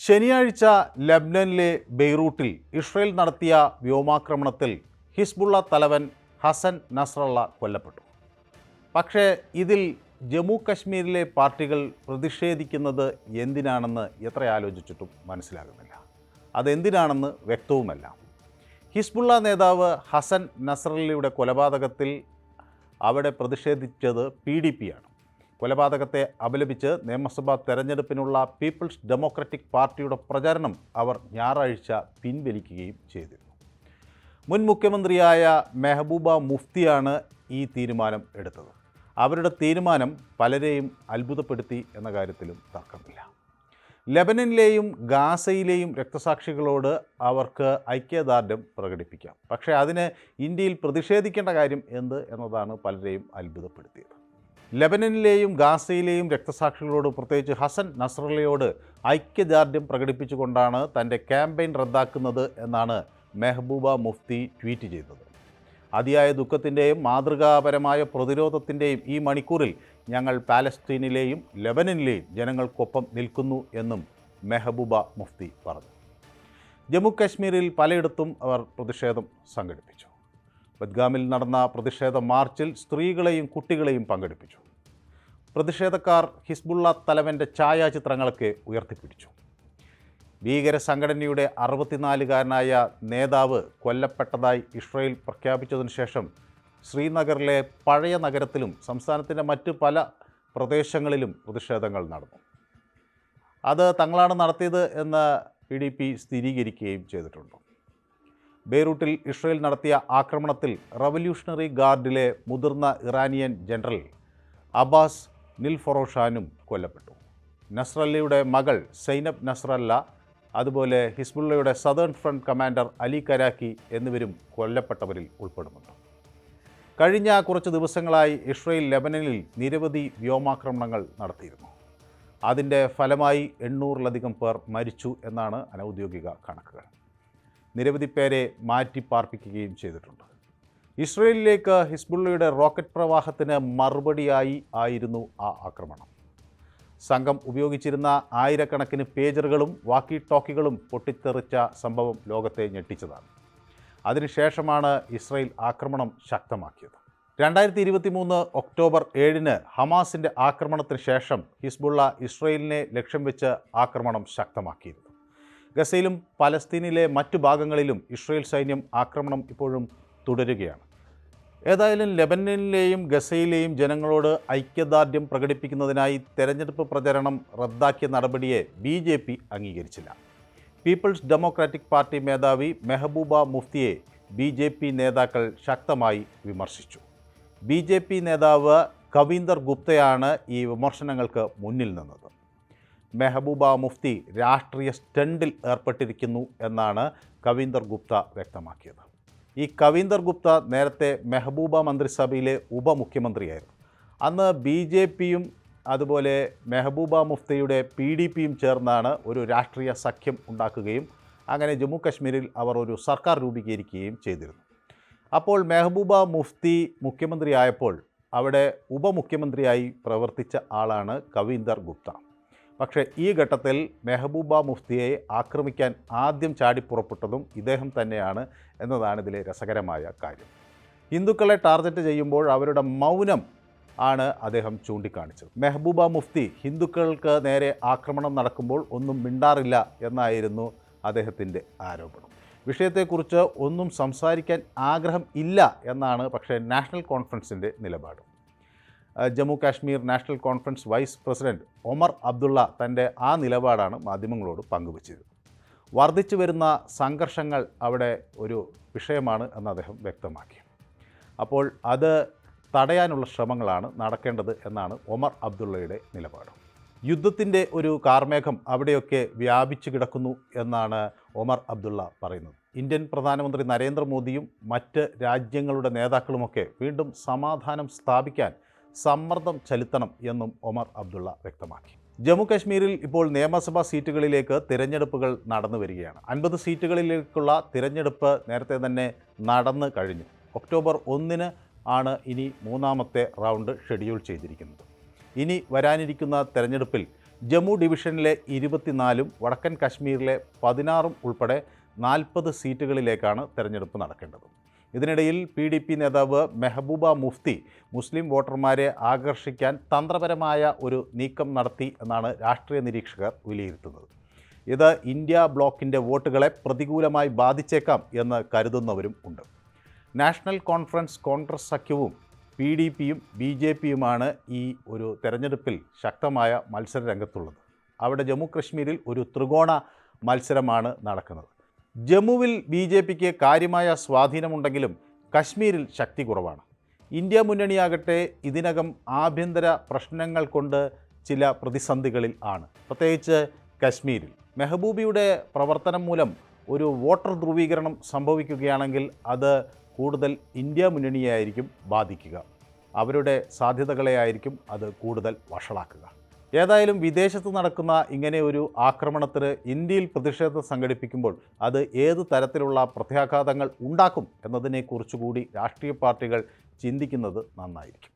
ശനിയാഴ്ച ലബ്നനിലെ ബെയ്റൂട്ടിൽ ഇസ്രയേൽ നടത്തിയ വ്യോമാക്രമണത്തിൽ ഹിസ്ബുള്ള തലവൻ ഹസൻ നസ്രള്ള കൊല്ലപ്പെട്ടു. പക്ഷേ ഇതിൽ ജമ്മു കശ്മീരിലെ പാർട്ടികൾ പ്രതിഷേധിക്കുന്നത് എന്തിനാണെന്ന് എത്ര ആലോചിച്ചിട്ടും മനസ്സിലാകുന്നില്ല. അതെന്തിനാണെന്ന് വ്യക്തവുമല്ല. ഹിസ്ബുള്ള നേതാവ് ഹസൻ നസ്രള്ളയുടെ കൊലപാതകത്തിൽ അവിടെ പ്രതിഷേധിച്ചത് PDP ആണ്. കൊലപാതകത്തെ അപലപിച്ച് നിയമസഭാ തെരഞ്ഞെടുപ്പിനുള്ള പീപ്പിൾസ് ഡെമോക്രാറ്റിക് പാർട്ടിയുടെ പ്രചാരണം അവർ ഞായറാഴ്ച പിൻവലിക്കുകയും ചെയ്തിരുന്നു. മുൻ മുഖ്യമന്ത്രിയായ മെഹബൂബ മുഫ്തിയാണ് ഈ തീരുമാനം എടുത്തത്. അവരുടെ തീരുമാനം പലരെയും അത്ഭുതപ്പെടുത്തി എന്ന കാര്യത്തിലും തർക്കമില്ല. ലെബനനിലെയും ഗാസയിലെയും രക്തസാക്ഷികളോട് അവർക്ക് ഐക്യദാർഢ്യം പ്രകടിപ്പിക്കാം. പക്ഷേ അതിന് ഇന്ത്യയിൽ പ്രതിഷേധിക്കേണ്ട കാര്യം എന്ത് എന്നതാണ് പലരെയും അത്ഭുതപ്പെടുത്തിയത്. ലെബനനിലെയും ഗാസയിലെയും രക്തസാക്ഷികളോട്, പ്രത്യേകിച്ച് ഹസൻ നസ്രള്ളയോട് ഐക്യദാർഢ്യം പ്രകടിപ്പിച്ചുകൊണ്ടാണ് തൻ്റെ ക്യാമ്പയിൻ റദ്ദാക്കുന്നത് എന്നാണ് മെഹബൂബ മുഫ്തി ട്വീറ്റ് ചെയ്തത്. അതിയായ ദുഃഖത്തിൻ്റെയും മാതൃകാപരമായ പ്രതിരോധത്തിൻ്റെയും ഈ മണിക്കൂറിൽ ഞങ്ങൾ പാലസ്തീനിലെയും ലെബനനിലെയും ജനങ്ങൾക്കൊപ്പം നിൽക്കുന്നു എന്നും മെഹബൂബ മുഫ്തി പറഞ്ഞു. ജമ്മു കാശ്മീരിൽ പലയിടത്തും അവർ പ്രതിഷേധം സംഘടിപ്പിച്ചു. ബദ്ഗാമിൽ നടന്ന പ്രതിഷേധ മാർച്ചിൽ സ്ത്രീകളെയും കുട്ടികളെയും പങ്കെടുപ്പിച്ചു. പ്രതിഷേധക്കാർ ഹിസ്ബുള്ള തലവൻ്റെ ഛായാചിത്രങ്ങളൊക്കെ ഉയർത്തിപ്പിടിച്ചു. ഭീകര സംഘടനയുടെ 64-കാരനായ നേതാവ് കൊല്ലപ്പെട്ടതായി ഇസ്രയേൽ പ്രഖ്യാപിച്ചതിനു ശേഷം ശ്രീനഗറിലെ പഴയ നഗരത്തിലും സംസ്ഥാനത്തിൻ്റെ മറ്റ് പല പ്രദേശങ്ങളിലും പ്രതിഷേധങ്ങൾ നടന്നു. അത് തങ്ങളാണ് നടത്തിയത് എന്ന് PDP സ്ഥിരീകരിക്കുകയും ചെയ്തിട്ടുണ്ട്. ബെയ്റൂട്ടിൽ ഇസ്രയേൽ നടത്തിയ ആക്രമണത്തിൽ റവല്യൂഷണറി ഗാർഡിലെ മുതിർന്ന ഇറാനിയൻ ജനറൽ അബ്ബാസ് നിൽഫൊറോഷാനും കൊല്ലപ്പെട്ടു. നസ്രല്ലയുടെ മകൾ സൈനബ് നസ്രല്ല, അതുപോലെ ഹിസ്ബുള്ളയുടെ സദേൺ ഫ്രണ്ട് കമാൻഡർ അലി കരാക്കി എന്നിവരും കൊല്ലപ്പെട്ടവരിൽ ഉൾപ്പെടുന്നുണ്ട്. കഴിഞ്ഞ കുറച്ച് ദിവസങ്ങളായി ഇസ്രയേൽ ലെബനനിൽ നിരവധി വ്യോമാക്രമണങ്ങൾ നടത്തിയിരുന്നു. അതിൻ്റെ ഫലമായി 800-ലധികം പേർ മരിച്ചു എന്നാണ് അനൗദ്യോഗിക കണക്കുകൾ. നിരവധി പേരെ മാറ്റിപ്പാർപ്പിക്കുകയും ചെയ്തിട്ടുണ്ട്. ഇസ്രയേലിലേക്ക് ഹിസ്ബുള്ളയുടെ റോക്കറ്റ് പ്രവാഹത്തിന് മറുപടിയായി ആയിരുന്നു ആ ആക്രമണം. സംഘം ഉപയോഗിച്ചിരുന്ന ആയിരക്കണക്കിന് പേജറുകളും വാക്കി ടോക്കികളും പൊട്ടിത്തെറിച്ച സംഭവം ലോകത്തെ ഞെട്ടിച്ചതാണ്. അതിനുശേഷമാണ് ഇസ്രയേൽ ആക്രമണം ശക്തമാക്കിയത്. 2023 ഒക്ടോബർ 7-ന് ഹമാസിൻ്റെ ആക്രമണത്തിന് ശേഷം ഹിസ്ബുള്ള ഇസ്രയേലിനെ ലക്ഷ്യം വെച്ച് ആക്രമണം ശക്തമാക്കിയിരുന്നു. ഗസയിലും പലസ്തീനിലെ മറ്റു ഭാഗങ്ങളിലും ഇസ്രയേൽ സൈന്യം ആക്രമണം ഇപ്പോഴും തുടരുകയാണ്. ഏതായാലും ലെബനനിലെയും ഗസയിലെയും ജനങ്ങളോട് ഐക്യദാർഢ്യം പ്രകടിപ്പിക്കുന്നതിനായി തെരഞ്ഞെടുപ്പ് പ്രചരണം റദ്ദാക്കിയ നടപടിയെ BJP അംഗീകരിച്ചില്ല. പീപ്പിൾസ് ഡെമോക്രാറ്റിക് പാർട്ടി മേധാവി മെഹബൂബ മുഫ്തിയെ BJP നേതാക്കൾ ശക്തമായി വിമർശിച്ചു. BJP നേതാവ് കവീന്ദർ ഗുപ്തയാണ് ഈ വിമർശനങ്ങൾക്ക് മുന്നിൽ നിന്നത്. മെഹബൂബ മുഫ്തി രാഷ്ട്രീയ സ്റ്റണ്ടിൽ ഏർപ്പെട്ടിരിക്കുന്നു എന്നാണ് കവീന്ദർ ഗുപ്ത വ്യക്തമാക്കിയത്. ഈ കവീന്ദർ ഗുപ്ത നേരത്തെ മെഹബൂബ മന്ത്രിസഭയിലെ ഉപമുഖ്യമന്ത്രിയായിരുന്നു. അന്ന് BJPയും അതുപോലെ മെഹബൂബ മുഫ്തിയുടെ PDPയും ചേർന്നാണ് ഒരു രാഷ്ട്രീയ സഖ്യം ഉണ്ടാക്കുകയും അങ്ങനെ ജമ്മു കശ്മീരിൽ അവർ ഒരു സർക്കാർ രൂപീകരിക്കുകയും ചെയ്തിരുന്നു. അപ്പോൾ മെഹബൂബ മുഫ്തി മുഖ്യമന്ത്രിയായപ്പോൾ അവിടെ ഉപമുഖ്യമന്ത്രിയായി പ്രവർത്തിച്ച ആളാണ് കവീന്ദർ ഗുപ്ത. പക്ഷേ ഈ ഘട്ടത്തിൽ മെഹബൂബ മുഫ്തിയെ ആക്രമിക്കാൻ ആദ്യം ചാടിപ്പുറപ്പെട്ടതും ഇദ്ദേഹം തന്നെയാണ് എന്നതാണ് ഇതിലെ രസകരമായ കാര്യം. ഹിന്ദുക്കളെ ടാർഗറ്റ് ചെയ്യുമ്പോൾ അവരുടെ മൗനം ആണ് അദ്ദേഹം ചൂണ്ടിക്കാണിച്ചത്. മെഹബൂബ മുഫ്തി ഹിന്ദുക്കൾക്ക് നേരെ ആക്രമണം നടക്കുമ്പോൾ ഒന്നും മിണ്ടാറില്ല എന്നായിരുന്നു അദ്ദേഹത്തിൻ്റെ ആരോപണം. വിഷയത്തെക്കുറിച്ച് ഒന്നും സംസാരിക്കാൻ ആഗ്രഹം ഇല്ല എന്നാണ് പക്ഷേ നാഷണൽ കോൺഫറൻസിൻ്റെ നിലപാട്. Jammu Kashmir national conference vice president Omar Abdullah തൻ്റെ ആ നിലപാടാണ് മാധ്യമങ്ങളോട് പങ്കുവച്ചത്. വർദ്ധിച്ചു വരുന്ന സംഘർഷങ്ങൾ അവിടെ ഒരു വിഷയമാണ് എന്ന് അദ്ദേഹം വ്യക്തമാക്കി. അപ്പോൾ അത് തടയാനുള്ള ശ്രമങ്ങളാണ് നടക്കേണ്ടത് എന്നാണ് ഒമർ അബ്ദുള്ളയുടെ നിലപാട്. യുദ്ധത്തിൻ്റെ ഒരു കാർമേഘം അവിടെയൊക്കെ വ്യാപിച്ചു കിടക്കുന്നു എന്നാണ് ഒമർ അബ്ദുള്ള പറയുന്നത്. ഇന്ത്യൻ പ്രധാനമന്ത്രി നരേന്ദ്രമോദിയും മറ്റ് രാജ്യങ്ങളുടെ നേതാക്കളുമൊക്കെ വീണ്ടും സമാധാനം സ്ഥാപിക്കാൻ സമ്മർദ്ദം ചെലുത്തണം എന്നും ഒമർ അബ്ദുള്ള വ്യക്തമാക്കി. ജമ്മു കാശ്മീരിൽ ഇപ്പോൾ നിയമസഭാ സീറ്റുകളിലേക്ക് തിരഞ്ഞെടുപ്പുകൾ നടന്നു വരികയാണ്. 50 സീറ്റുകളിലേക്കുള്ള തിരഞ്ഞെടുപ്പ് നേരത്തെ തന്നെ നടന്നു കഴിഞ്ഞു. ഒക്ടോബർ 1-ന് ആണ് ഇനി 3ാമത്തെ റൗണ്ട് ഷെഡ്യൂൾ ചെയ്തിരിക്കുന്നത്. ഇനി വരാനിരിക്കുന്ന തെരഞ്ഞെടുപ്പിൽ ജമ്മു ഡിവിഷനിലെ 24-ഉം വടക്കൻ കശ്മീരിലെ 16-ഉം ഉൾപ്പെടെ 40 സീറ്റുകളിലേക്കാണ് തെരഞ്ഞെടുപ്പ് നടക്കേണ്ടത്. ഇതിനിടയിൽ PDP നേതാവ് മെഹബൂബ മുഫ്തി മുസ്ലിം വോട്ടർമാരെ ആകർഷിക്കാൻ തന്ത്രപരമായ ഒരു നീക്കം നടത്തി എന്നാണ് രാഷ്ട്രീയ നിരീക്ഷകർ വിലയിരുത്തുന്നത്. ഇത് ഇന്ത്യ ബ്ലോക്കിൻ്റെ വോട്ടുകളെ പ്രതികൂലമായി ബാധിച്ചേക്കാം എന്ന് കരുതുന്നവരും ഉണ്ട്. നാഷണൽ കോൺഫറൻസ് കോൺഗ്രസ് സഖ്യവും PDPയും BJPയുമാണ് ഈ ഒരു തെരഞ്ഞെടുപ്പിൽ ശക്തമായ മത്സര രംഗത്തുള്ളത്. അവിടെ ജമ്മു കശ്മീരിൽ ഒരു ത്രികോണ മത്സരമാണ് നടക്കുന്നത്. ജമ്മുവിൽ BJPക്ക് കാര്യമായ സ്വാധീനമുണ്ടെങ്കിലും കശ്മീരിൽ ശക്തി കുറവാണ്. ഇന്ത്യ മുന്നണിയാകട്ടെ ഇതിനകം ആഭ്യന്തര പ്രശ്നങ്ങൾ കൊണ്ട് ചില പ്രതിസന്ധികളിൽ ആണ്. പ്രത്യേകിച്ച് കശ്മീരിൽ മെഹബൂബിയുടെ പ്രവർത്തനം മൂലം ഒരു വോട്ടർ ധ്രുവീകരണം സംഭവിക്കുകയാണെങ്കിൽ അത് കൂടുതൽ ഇന്ത്യ മുന്നണിയായിരിക്കും ബാധിക്കുക. അവരുടെ സാധ്യതകളെയായിരിക്കും അത് കൂടുതൽ വഷളാക്കുക. ഏതായാലും വിദേശത്ത് നടക്കുന്ന ഇങ്ങനെ ഒരു ആക്രമണത്തിന് ഇന്ത്യയിൽ പ്രതിഷേധം സംഘടിപ്പിക്കുമ്പോൾ അത് ഏത് തരത്തിലുള്ള പ്രത്യാഘാതങ്ങൾ ഉണ്ടാക്കും എന്നതിനെക്കുറിച്ചുകൂടി രാഷ്ട്രീയ പാർട്ടികൾ ചിന്തിക്കുന്നത് നന്നായിരിക്കും.